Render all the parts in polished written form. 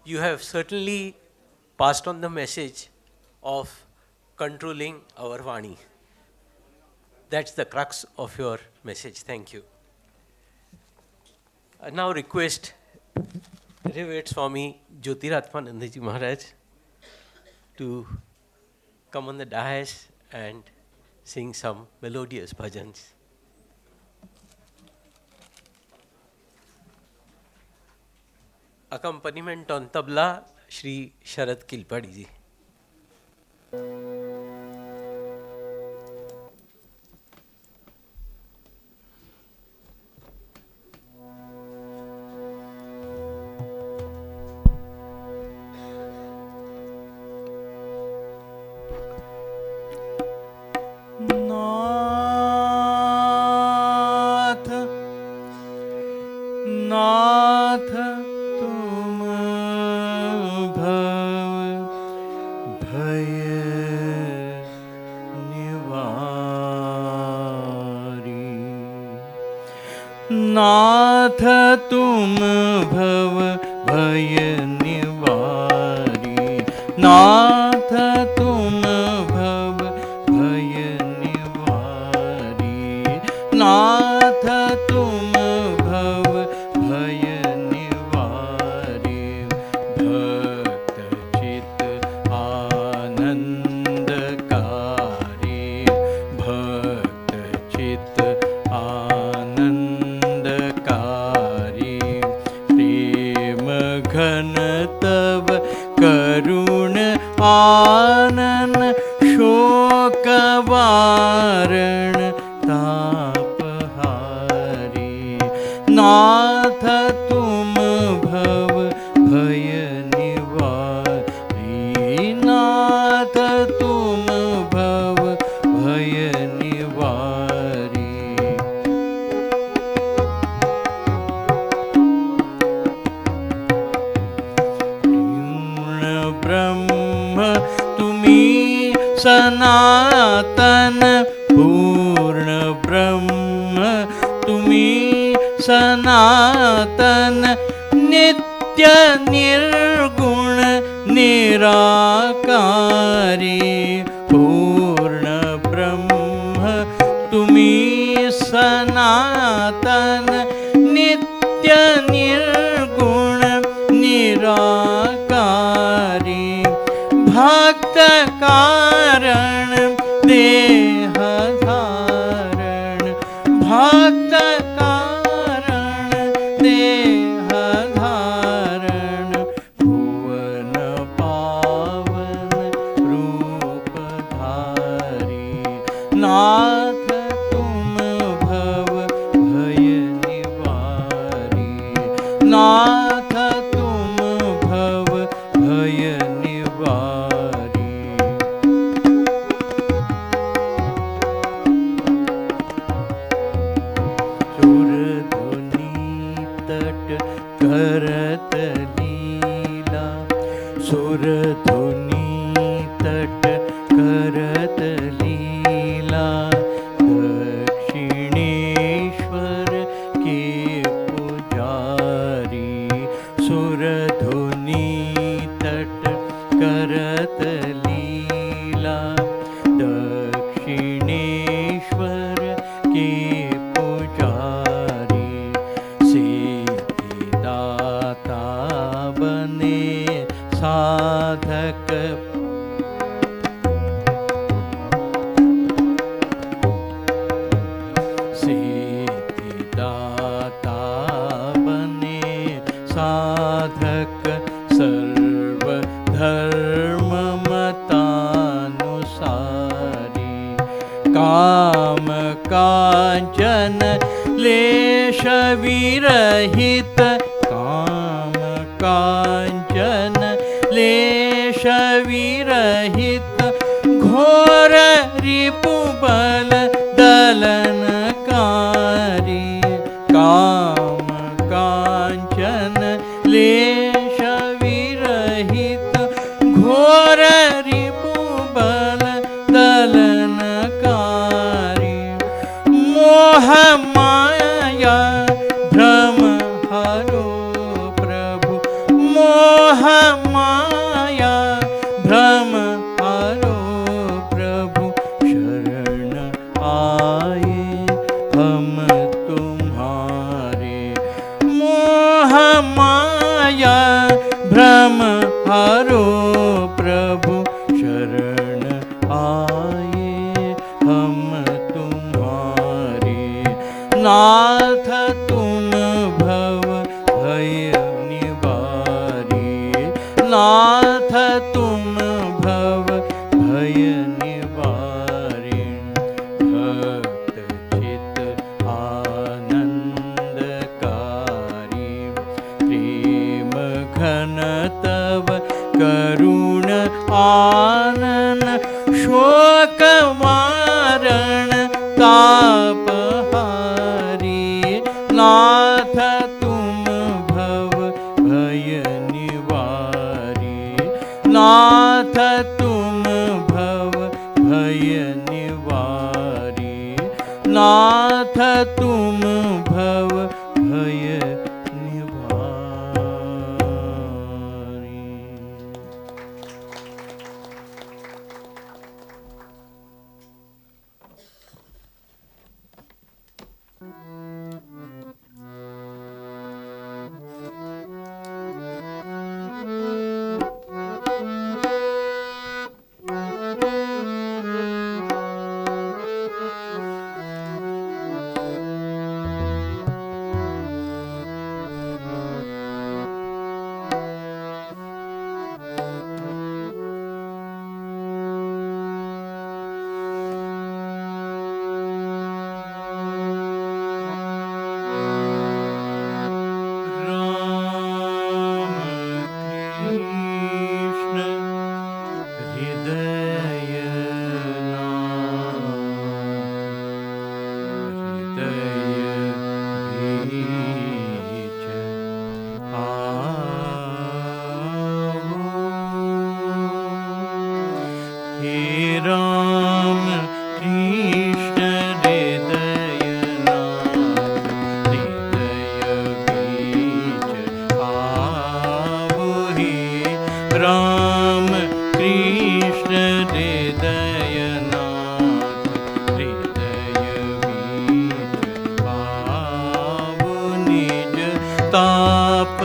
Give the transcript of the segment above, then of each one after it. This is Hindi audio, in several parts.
you have certainly passed on the message of controlling our Vani. That's the crux of your message. Thank you. I now request Revered Swami Jyotiratmanandaji Maharaj to come on the dais and sing some melodious bhajans. Accompaniment on tabla, Shri Sharad Kilpadi ji. नाथ तुम भव भय निवारी, नाथ तुम भव भय निवारी, नाथ तुम भव भय निवारी, नाथ तुम भव भय निवारी, भक्त चित आनंदकारी, भक्त चित आनंदकारी, प्रेम घन तव करुण आनन शोक वारण तापहारी, नाथ तुम भव भय निवारी, नाथ तुम भव भय निवारी, पूर्ण ब्रह्म तुम्ही सनातन, पूर्ण ब्रह्म तुम्ही सनातन, नित्य निर्गुण निराकारी, पूर्ण ब्रह्म तुम्ही सनातन, नित्य निर्गुण निराकारी, भक्त कारण देह धारण, भक्त कारण देह धारण, भुवन पावन रूप धारी, नाथ तुम भव भय निवारी, नाथ तुम भव भय निवारी, सुरधुनी तट करत लीला, सुरधुनी तट करत लीला, दक्षिणेश्वर के पुजारी, सुरधुनी तट करत लीला, दक्षिणेश्वर के पुजारी, सिद्धिदाता बने साधक, सिद्धिदाता बने साधक, सर्व धर्म मतानुसारी, काम कांचन लेश विरहित, काम कांचन लेश विरहित, घोर रिपुबल दलनकारी, काम कांचन लेश विरहित, घोर रिपुबल दलनकारी, मोह माया भ्रम हरो प्रभु, मोह मोह माया भ्रम हरो प्रभु शरण आए हम तुम्हारे। मोह माया भ्रम हरो प्रभु शरण आए हम तुम्हारे। नाथ तुम भव भय निवारे। नाथ तुम भव भय निवारे। भक्त चित आनंदकारी प्रेम घन तव करुण आनन शोक मारण तापहारी। नाथ तुम भव भय निवारी। नाथ तुम भव भय निवारी। नाथ तुम भव भय निवारी। ताप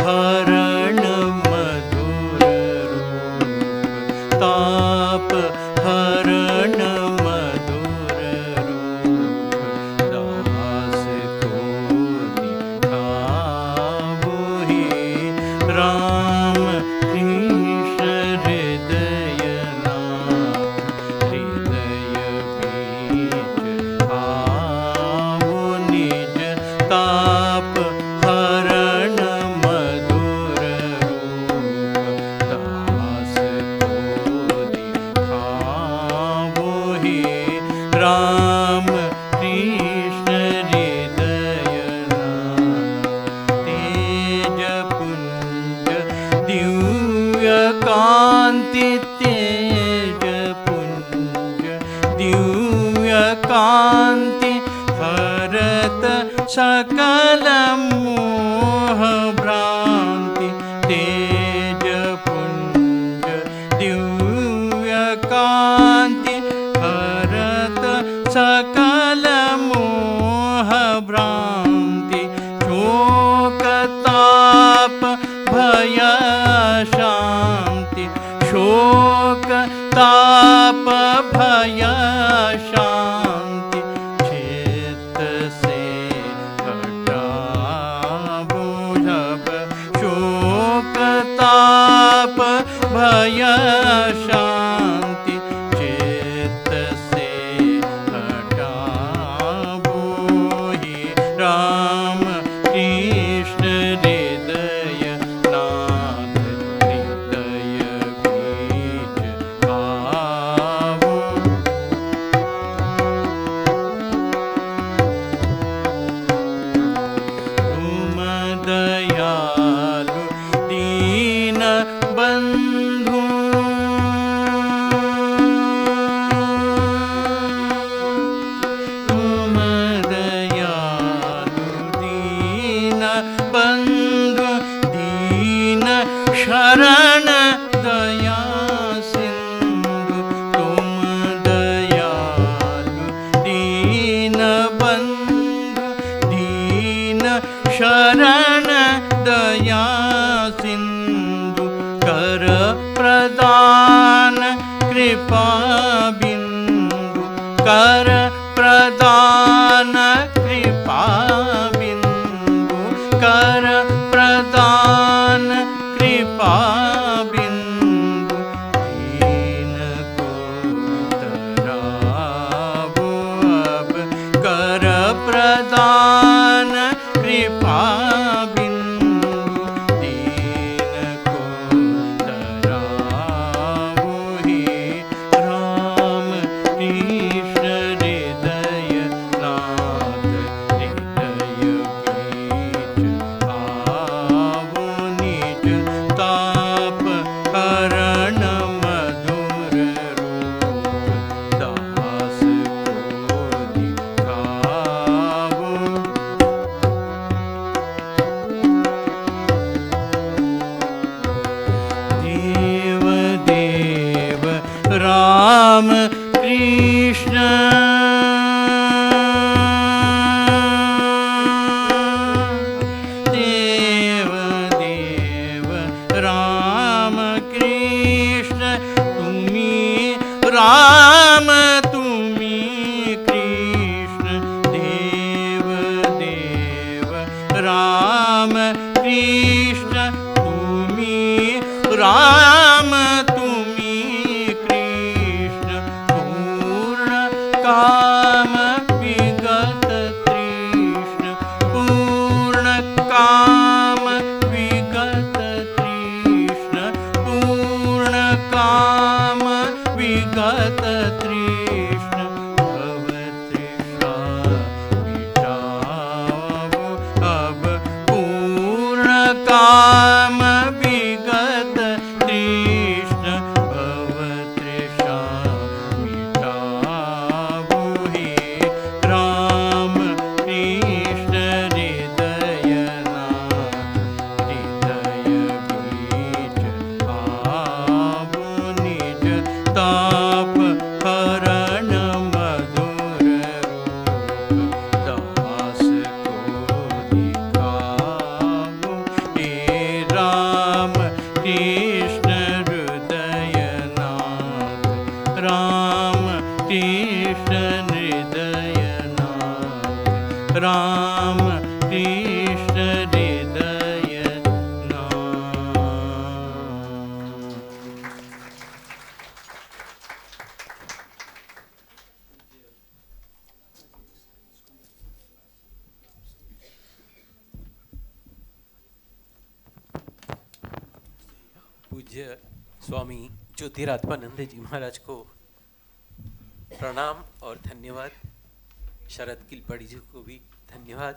हरण मधुर रूप। ताप हरण मधुर रूप। दास को दिखावहि राम कृष्ण हृदय नाथ। हृदय बीच आवो निज ताप हरण मधुर रूप। दास को दिखावहि राम कृष्ण हृदय नाथ। तेज पुंज दिव्य कांति। तेज पुंज दिव्य कांति हरत सकल मोह भ्रांति। तेज पुंज दिव्य कांति हरत सकल मोह भ्रांति। शोक ताप भय शांति। शोक ताप भय शांति। चित्त से हटावो जब शोक ताप भय शांति। चित्त से हटावो ही राम कृष्ण हृदय नाथ। हृदय बीच आवो। तुम दयालु दीन बंधु। तुम दयालु दीन बंधु। दीन शरण दया सिंधु तुम दयालु दीन बंधु दीन शरण दया सिंधु कर प्रदान कृपा बिंदु कर प्रदान कृपा बिंदु कर प्रदान कृपा बिंदु दीन को तराबो अब कर प्रदान कृपा बिंदु दीन को तराबो हे राम कृष्ण हृदय नाथ हृदय बीच आवो निज ताप हरण मधुर रूप दास को दिखावो देव देव राम कृष्ण देव देव राम कृष्ण तुम्ही राम तुम्ही कृष्ण देव देव राम कृष्ण तुम्ही राम तुम्ही कृष्ण पूर्ण काम विगत तृष्ण पूर्ण काम विगत तृष्ण पूर्ण काम विगत तृष्ण भव तृषा मिटावो अब पूर्ण काम विगत तृष्ण भव तृषा मिटावो हे राम कृष्ण हृदय नाथ हृदय बीच आवो निज ताप हरण मधुर रूप दास को दिखावो हे राम कृष्ण हृदय नाथ राम कृष्ण हृदय नाथ राम कृष्ण हृदय नाथ। पूज्य स्वामी ज्योतिरात्मानंद जी महाराज को प्रणाम और धन्यवाद। शरद किलपड़ी जी को भी धन्यवाद।